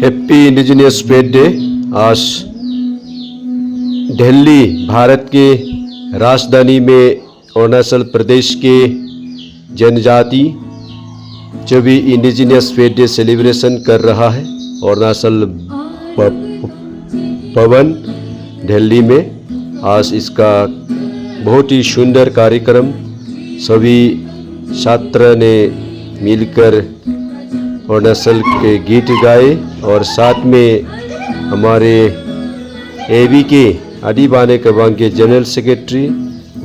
Happy indigenous faith day. आज दिल्ली भारत के राजधानी में अरुणाचल प्रदेश के जनजाति जो भी इंडिजिनियस फेथ डे सेलिब्रेशन कर रहा है। अरुणाचल भवन दिल्ली में आज इसका बहुत ही सुंदर कार्यक्रम सभी छात्र ने मिलकर अरुणाचल के गीत गाए और साथ में हमारे एबी के आदिबाने कबांग के जनरल सेक्रेटरी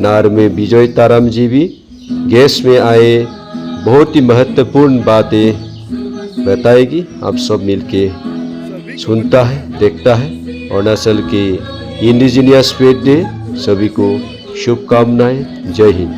नार में विजय ताराम जी भी गेस्ट में आए, बहुत ही महत्वपूर्ण बातें बताएगी। आप सब मिलके सुनता है देखता है। अरुणाचल के इंडिजिनियस फेथ डे सभी को शुभकामनाएं। जय हिंद।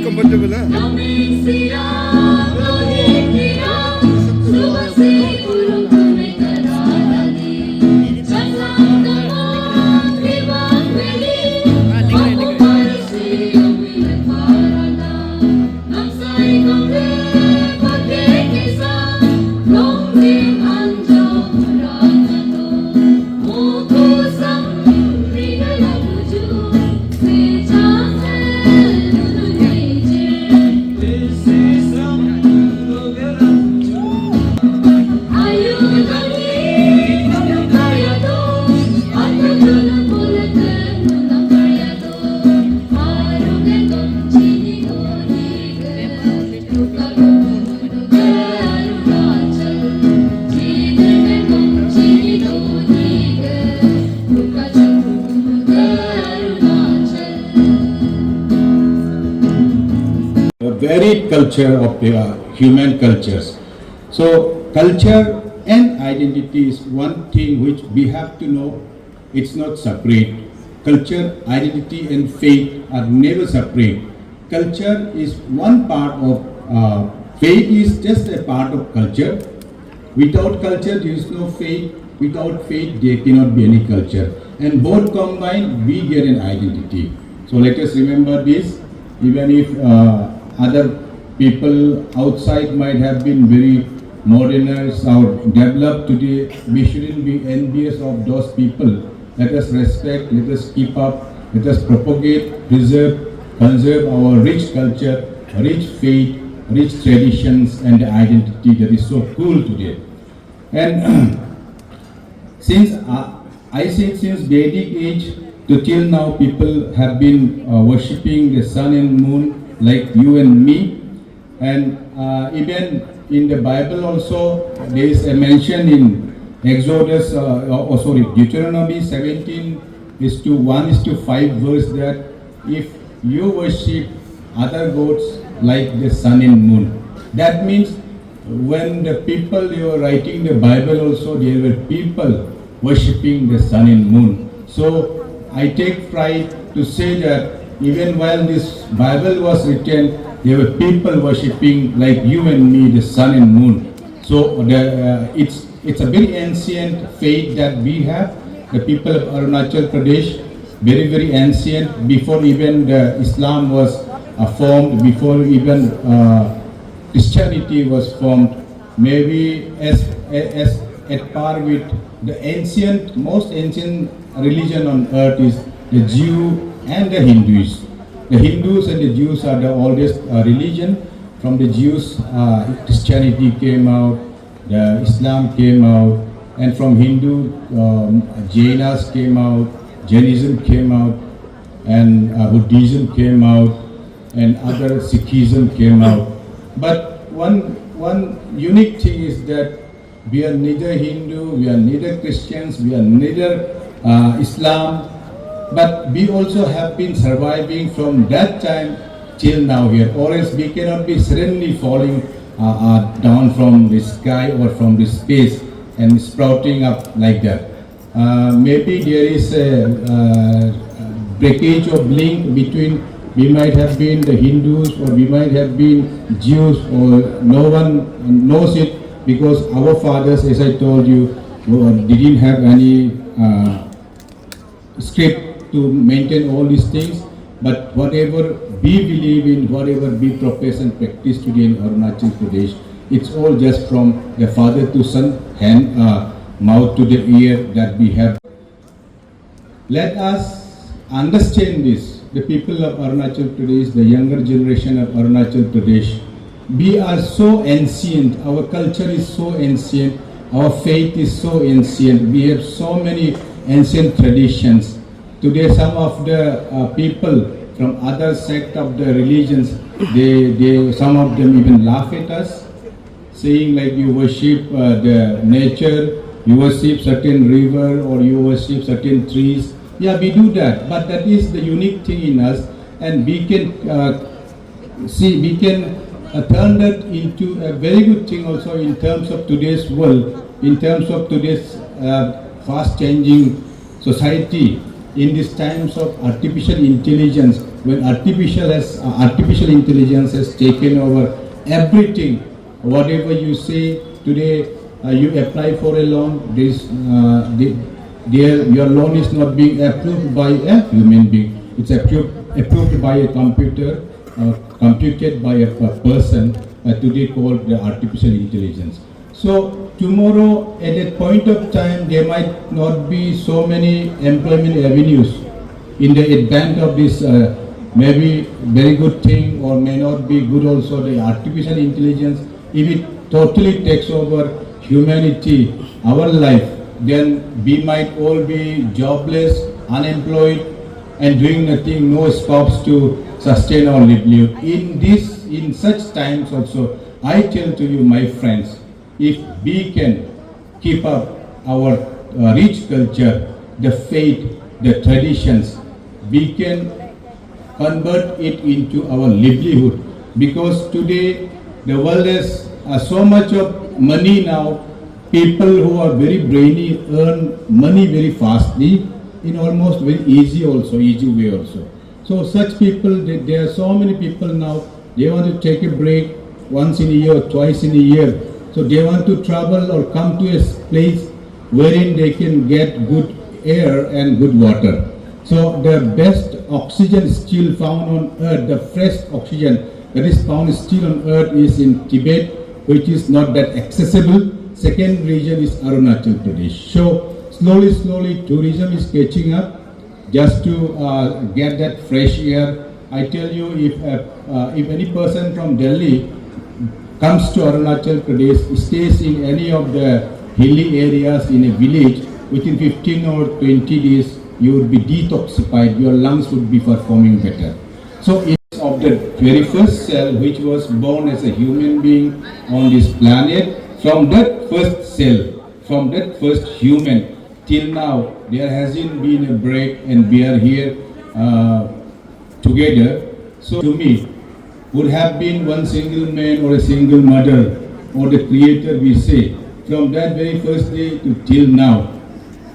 कंफर्टेबल है। Varied culture of human cultures. So culture and identity is one thing which we have to know. It's not separate. Culture, identity and faith are never separate. Culture is one part of faith is just a part of culture. Without culture there is no faith. Without faith there cannot be any culture. And both combined we get an identity. So let us remember this. Even if other people outside might have been very modernized or developed today, we shouldn't be envious of those people. Let us respect, let us keep up, let us propagate, preserve, conserve our rich culture, rich faith, rich traditions and identity that is so cool today. And since I think since Vedic age to till now people have been worshipping the sun and moon like you and me, and even in the Bible also there is a mention in Exodus, Deuteronomy 17:1:5 verse that if you worship other gods like the sun and moon, that means when the people they were writing the Bible also there were people worshipping the sun and moon. So I take pride to say that even while this Bible was written, there were people worshipping like you and me, the sun and moon. So it's a very ancient faith that we have. The people of Arunachal Pradesh, very very ancient. Before even the Islam was formed, before even Christianity was formed, maybe as at par with the most ancient religion on earth is the Jew and the Hindus. The Hindus and the Jews are the oldest religion. From the Jews, Christianity came out, the Islam came out, and from Hindu, Jainas came out, Jainism came out, and Buddhism came out, and other Sikhism came out. But one unique thing is that We are neither Hindu, we are neither Christians, we are neither Islam, but we also have been surviving from that time till now here, or else we cannot be suddenly falling down from the sky or from the space and sprouting up like that. Maybe there is a breakage of link between, we might have been the Hindus or we might have been Jews, or no one knows it, because our fathers, as I told you, didn't have any script to maintain all these things. But whatever we believe in, whatever we profess and practice today in Arunachal Pradesh, it's all just from the father to son, hand, mouth to the ear that we have. Let us understand this, the people of Arunachal Pradesh, the younger generation of Arunachal Pradesh. We are so ancient, our culture is so ancient, our faith is so ancient, we have so many ancient traditions. Today some of the people from other sect of the religions, some of them even laugh at us, saying like you worship the nature, you worship certain river or you worship certain trees. Yeah, we do that, but that is the unique thing in us, and we can we can turn that into a very good thing also in terms of today's world, in terms of today's fast changing society, in these times of artificial intelligence, when artificial intelligence has taken over everything. Whatever you say today, you apply for a loan, your loan is not being approved by a human being, it's approved by a computer, computed by a person, today called the artificial intelligence. So tomorrow at that point of time there might not be so many employment avenues in the advent of this maybe very good thing, or may not be good also, the artificial intelligence. If it totally takes over humanity, our life, then we might all be jobless, unemployed, and doing nothing, no scopes to sustain our livelihood. In such times also, I tell to you, my friends, if we can keep up our rich culture, the faith, the traditions, we can convert it into our livelihood. Because today the world has so much of money now. People who are very brainy earn money very fastly, in almost very easy way also. So such people, there are so many people now, they want to take a break once in a year or twice in a year. So they want to travel or come to a place wherein they can get good air and good water. So the best oxygen still found on earth, the fresh oxygen that is found still on earth, is in Tibet, which is not that accessible. Second region is Arunachal Pradesh. So slowly tourism is catching up just to get that fresh air. I tell you, if any person from Delhi comes to Arunachal Pradesh, stays in any of the hilly areas in a village, within 15 or 20 days, you would be detoxified, your lungs would be performing better. So it's of the very first cell which was born as a human being on this planet. From that first cell, from that first human, till now, there hasn't been a break, and we are here together. So to me, would have been one single man or a single mother, or the creator, we say. From that very first day to till now,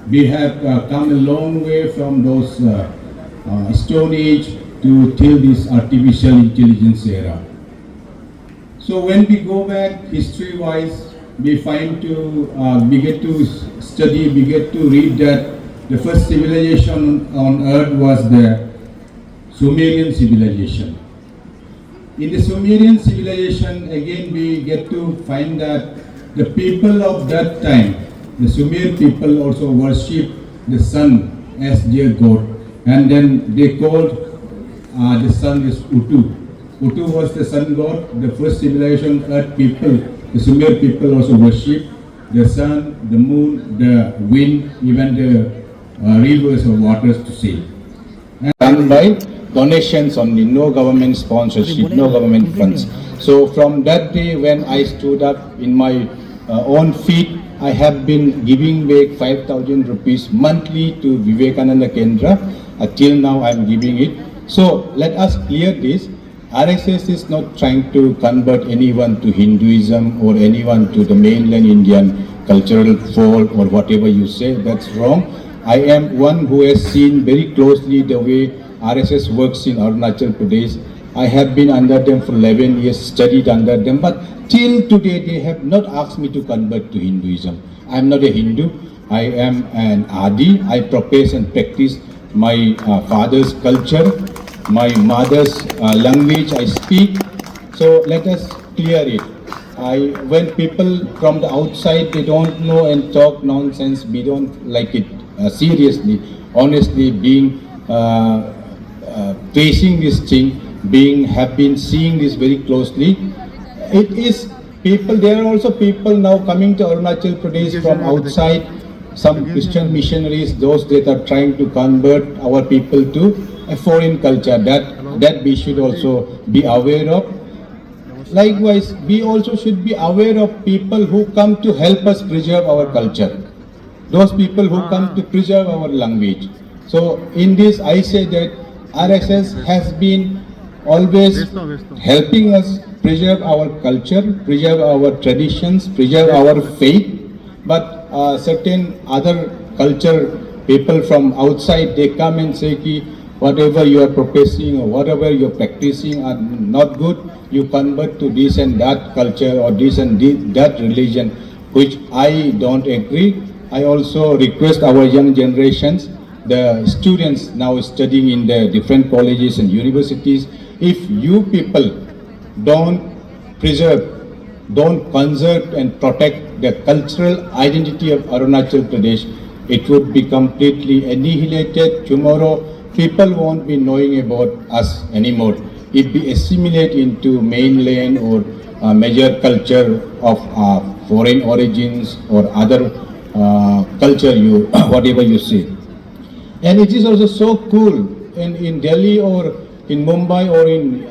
we have come a long way from those Stone Age to till this artificial intelligence era. So when we go back history-wise, we get to study, we get to read that the first civilization on earth was the Sumerian civilization. In the Sumerian civilization, again we get to find that the people of that time, the Sumer people, also worship the sun as their god, and then they called the sun is Utu. Utu was the sun god. The first civilization earth people, the Sumer people, also worship the sun, the moon, the wind, even the rivers or waters to say. And by donations only, no government sponsorship, no government funds. So from that day when I stood up in my own feet, I have been giving back 5,000 rupees monthly to Vivekananda Kendra. Till now I am giving it. So let us clear this. RSS is not trying to convert anyone to Hinduism or anyone to the mainland Indian cultural fold or whatever you say. That's wrong. I am one who has seen very closely the way RSS works in Arunachal Pradesh. I have been under them for 11 years, studied under them, but till today they have not asked me to convert to Hinduism. I am not a Hindu. I am an Adi. I profess and practice my father's culture, my mother's language I speak. So let us clear it. When people from the outside, they don't know and talk nonsense, we don't like it seriously, honestly, being facing this thing, have been seeing this very closely. It is people, there are also people now coming to Arunachal Pradesh from outside, some Christian missionaries, those that are trying to convert our people to a foreign culture, that we should also be aware of. Likewise, we also should be aware of people who come to help us preserve our culture, those people who come to preserve our language. So in this I say that RSS has been always helping us preserve our culture, preserve our traditions, preserve our faith, but certain other culture people from outside, they come and say ki whatever you are professing or whatever you are practicing are not good, you convert to this and that culture or this and that religion, which I don't agree. I also request our young generations, the students now studying in the different colleges and universities, if you people don't preserve, don't conserve and protect the cultural identity of Arunachal Pradesh, it would be completely annihilated. Tomorrow, people won't be knowing about us anymore. If we assimilate into mainland or major culture of foreign origins or other culture, whatever you say. And it is also so cool in Delhi or in Mumbai or in